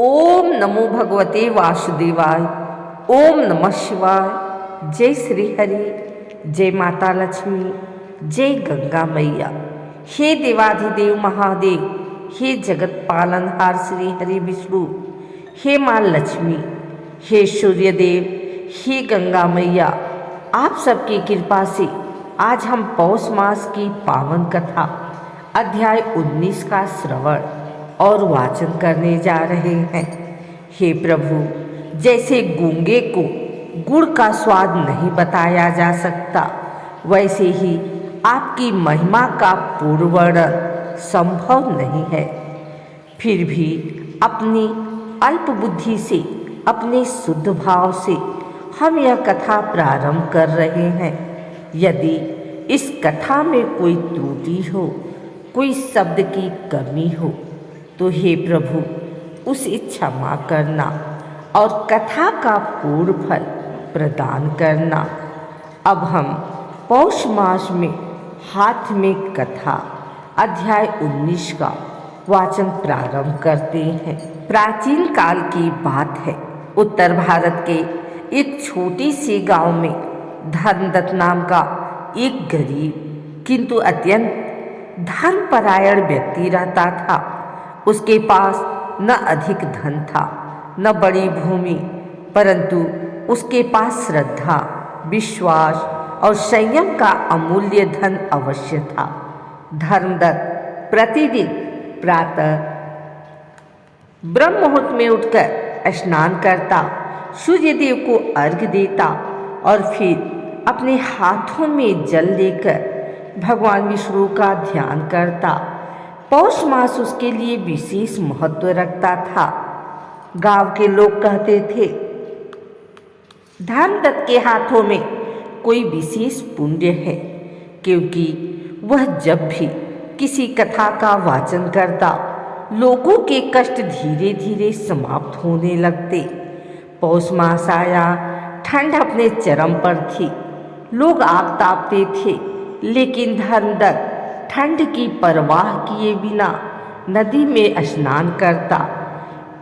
ओम नमो भगवते वासुदेवाय। ओम नमः शिवाय। जय श्री हरि, जय माता लक्ष्मी, जय गंगा मैया। हे देवाधिदेव महादेव, हे जगत पालनहार श्री हरि विष्णु, हे माँ लक्ष्मी, हे सूर्यदेव, हे गंगा मैया, आप सबकी कृपा से आज हम पौष मास की पावन कथा अध्याय 19 का श्रवण और वाचन करने जा रहे हैं। हे प्रभु, जैसे गूंगे को गुड़ का स्वाद नहीं बताया जा सकता, वैसे ही आपकी महिमा का पूर्ण वर्णन संभव नहीं है। फिर भी अपनी अल्प बुद्धि से, अपने शुद्ध भाव से हम यह कथा प्रारंभ कर रहे हैं। यदि इस कथा में कोई त्रुटि हो, कोई शब्द की कमी हो, तो हे प्रभु उसे क्षमा करना और कथा का पूर्ण फल प्रदान करना। अब हम पौष मास में हाथ में कथा अध्याय 19 का वाचन प्रारंभ करते हैं। प्राचीन काल की बात है। उत्तर भारत के एक छोटी सी गांव में धर्मदत्त नाम का एक गरीब किंतु अत्यंत धर्मपरायण व्यक्ति रहता था। उसके पास न अधिक धन था, न बड़ी भूमि, परंतु उसके पास श्रद्धा, विश्वास और संयम का अमूल्य धन अवश्य था। धर्मदत्त प्रतिदिन प्रातः ब्रह्म मुहूर्त में उठकर स्नान करता, सूर्यदेव को अर्घ्य देता और फिर अपने हाथों में जल लेकर भगवान विष्णु का ध्यान करता। पौष मास उसके लिए विशेष महत्व रखता था। गांव के लोग कहते थे, धर्मदत्त के हाथों में कोई विशेष पुण्य है, क्योंकि वह जब भी किसी कथा का वाचन करता, लोगों के कष्ट धीरे धीरे समाप्त होने लगते। पौष मास आया, ठंड अपने चरम पर थी, लोग आग तापते थे, लेकिन धर्मदत्त ठंड की परवाह किए बिना नदी में स्नान करता।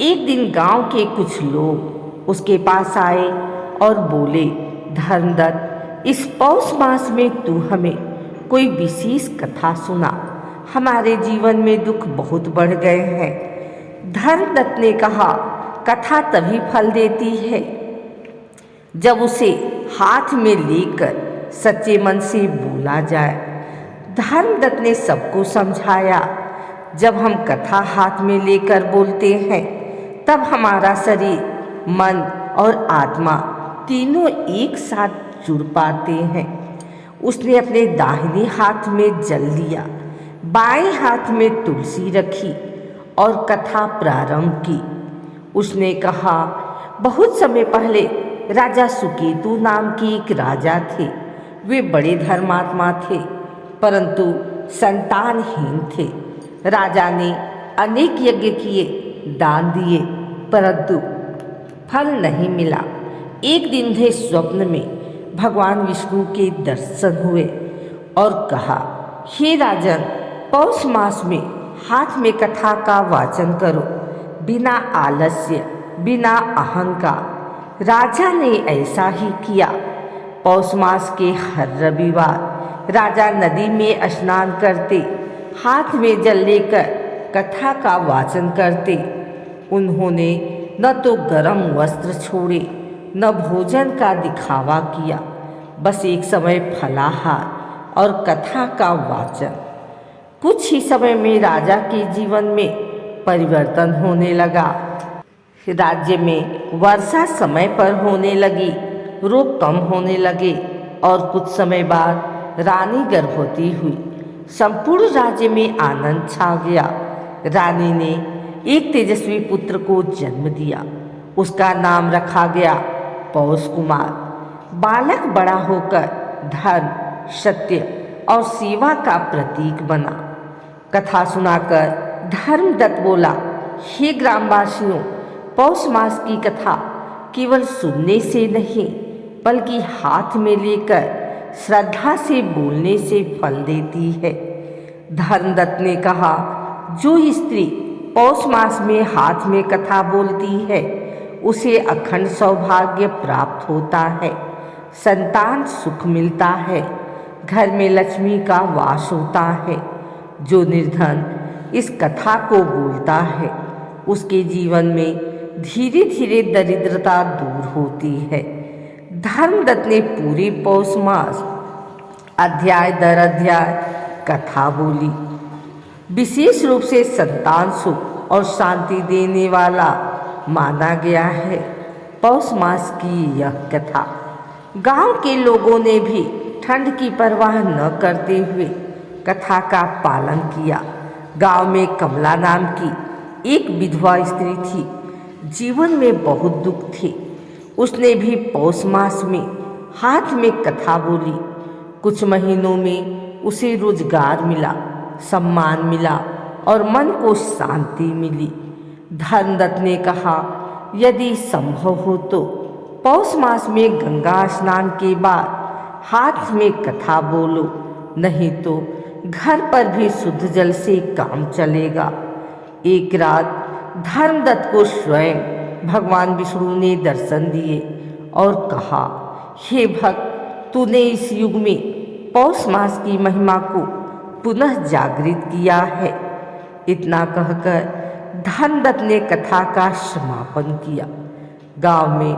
एक दिन गांव के कुछ लोग उसके पास आए और बोले, धर्मदत्त, इस पौष मास में तू हमें कोई विशेष कथा सुना, हमारे जीवन में दुख बहुत बढ़ गए हैं। धर्मदत्त ने कहा, कथा तभी फल देती है जब उसे हाथ में लेकर सच्चे मन से बोला जाए। धर्मदत्त ने सबको समझाया, जब हम कथा हाथ में लेकर बोलते हैं, तब हमारा शरीर, मन और आत्मा तीनों एक साथ जुड़ पाते हैं। उसने अपने दाहिने हाथ में जल लिया, बाएं हाथ में तुलसी रखी और कथा प्रारंभ की। उसने कहा, बहुत समय पहले राजा सुकेतु नाम के एक राजा थे। वे बड़े धर्मात्मा थे, परंतु संतानहीन थे। राजा ने अनेक यज्ञ किए, दान दिए, परंतु फल नहीं मिला। एक दिन वे स्वप्न में भगवान विष्णु के दर्शन हुए और कहा, हे राजन, पौष मास में हाथ में कथा का वाचन करो, बिना आलस्य, बिना अहंकार। राजा ने ऐसा ही किया। पौष मास के हर रविवार राजा नदी में स्नान करते, हाथ में जल लेकर कथा का वाचन करते। उन्होंने न तो गर्म वस्त्र छोड़े, न भोजन का दिखावा किया, बस एक समय फलाहार और कथा का वाचन। कुछ ही समय में राजा के जीवन में परिवर्तन होने लगा। राज्य में वर्षा समय पर होने लगी, रोग कम होने लगे और कुछ समय बाद रानी गर्भवती हुई। संपूर्ण राज्य में आनंद छा गया। रानी ने एक तेजस्वी पुत्र को जन्म दिया। उसका नाम रखा गया पौष कुमार। बालक बड़ा होकर धर्म, सत्य और सेवा का प्रतीक बना। कथा सुनाकर धर्मदत्त बोला, हे ग्रामवासियों, पौष मास की कथा केवल सुनने से नहीं, बल्कि हाथ में लेकर श्रद्धा से बोलने से फल देती है। धर्मदत्त ने कहा, जो स्त्री पौष मास में हाथ में कथा बोलती है उसे अखंड सौभाग्य प्राप्त होता है, संतान सुख मिलता है, घर में लक्ष्मी का वास होता है। जो निर्धन इस कथा को बोलता है उसके जीवन में धीरे धीरे दरिद्रता दूर होती है। धर्मदत्त ने पूरे पौष मास अध्याय दर अध्याय कथा बोली। विशेष रूप से संतान सुख और शांति देने वाला माना गया है पौष मास की यह कथा। गांव के लोगों ने भी ठंड की परवाह न करते हुए कथा का पालन किया। गांव में कमला नाम की एक विधवा स्त्री थी। जीवन में बहुत दुख थे। उसने भी पौष मास में हाथ में कथा बोली। कुछ महीनों में उसे रोजगार मिला, सम्मान मिला और मन को शांति मिली। धर्मदत्त ने कहा, यदि संभव हो तो पौष मास में गंगा स्नान के बाद हाथ में कथा बोलो, नहीं तो घर पर भी शुद्ध जल से काम चलेगा। एक रात धर्मदत्त को स्वयं भगवान विष्णु ने दर्शन दिए और कहा, हे भक्त, तूने इस युग में पौष मास की महिमा को पुनः जागृत किया है। इतना कहकर धर्मदत्त ने कथा का समापन किया। गांव में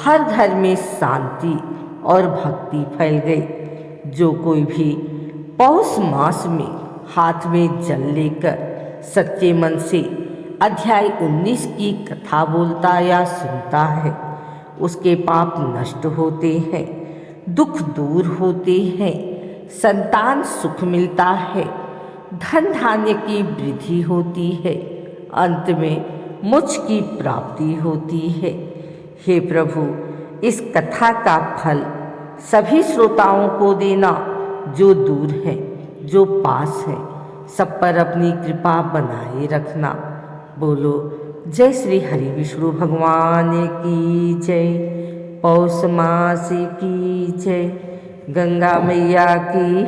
हर घर में शांति और भक्ति फैल गई। जो कोई भी पौष मास में हाथ में जल लेकर सच्चे मन से अध्याय 19 की कथा बोलता या सुनता है, उसके पाप नष्ट होते हैं, दुख दूर होते हैं, संतान सुख मिलता है, धन धान्य की वृद्धि होती है, अंत में मोक्ष की प्राप्ति होती है। हे प्रभु, इस कथा का फल सभी श्रोताओं को देना, जो दूर है, जो पास है, सब पर अपनी कृपा बनाए रखना। बोलो जय श्री हरि विष्णु भगवान की जय, पौष मास की जय, गंगा मैया की